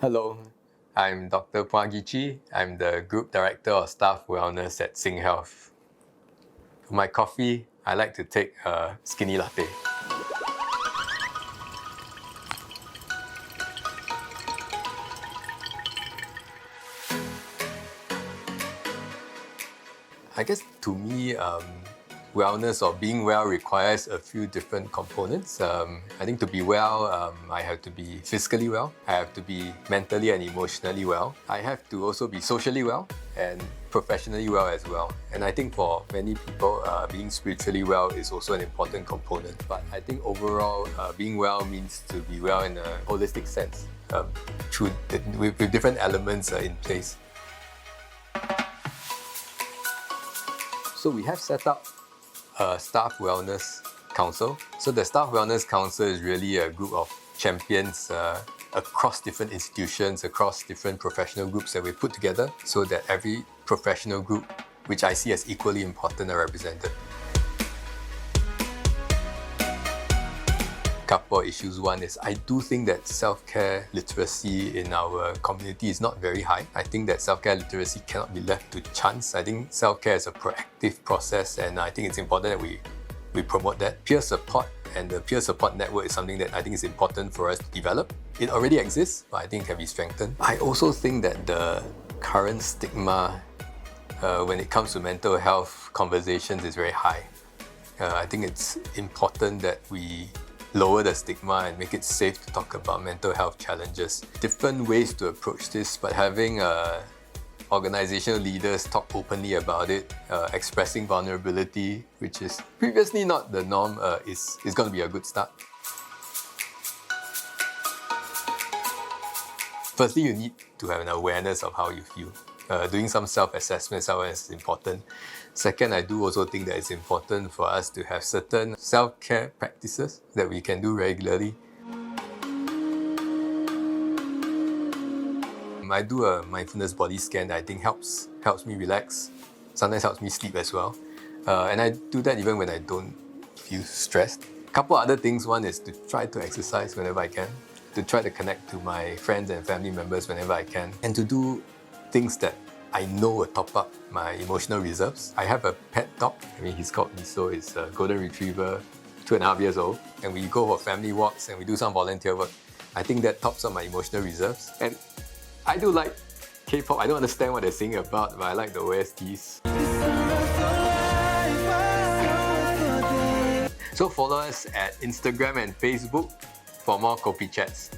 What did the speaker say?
Hello, I'm Dr. Puagichi. I'm the Group Director of Staff Wellness at SingHealth. For my coffee, I like to take a skinny latte. I guess to me, wellness or being well requires a few different components. I think to be well, I have to be physically well, I have to be mentally and emotionally well, I have to also be socially well and professionally well as well. And I think for many people, being spiritually well is also an important component. But I think overall, being well means to be well in a holistic sense, with different elements in place. So we have set up a Staff Wellness Council. So the Staff Wellness Council is really a group of champions across different institutions, across different professional groups that we put together so that every professional group, which I see as equally important, are represented. Couple of issues. One is I do think that self-care literacy in our community is not very high. I think that self-care literacy cannot be left to chance. I think self-care is a proactive process, and I think it's important that we promote that. Peer support and the peer support network is something that I think is important for us to develop. It already exists, but I think it can be strengthened. I also think that the current stigma when it comes to mental health conversations is very high. I think it's important that we lower the stigma and make it safe to talk about mental health challenges. Different ways to approach this, but having organizational leaders talk openly about it, expressing vulnerability, which is previously not the norm, is going to be a good start. Firstly, you need to have an awareness of how you feel. Doing some self-assessment, self-awareness is important. Second, I do also think that it's important for us to have certain self-care practices that we can do regularly. I do a mindfulness body scan that I think helps me relax, sometimes helps me sleep as well. And I do that even when I don't feel stressed. A couple other things. One is to try to exercise whenever I can, to try to connect to my friends and family members whenever I can, and to do things that I know will top up my emotional reserves. I have a pet dog. He's called Miso. He's a golden retriever, 2.5 years old. And we go for family walks and we do some volunteer work. I think that tops up my emotional reserves. And I do like K-pop. I don't understand what they're singing about, but I like the OSTs. So follow us at Instagram and Facebook for more Kopi Chats.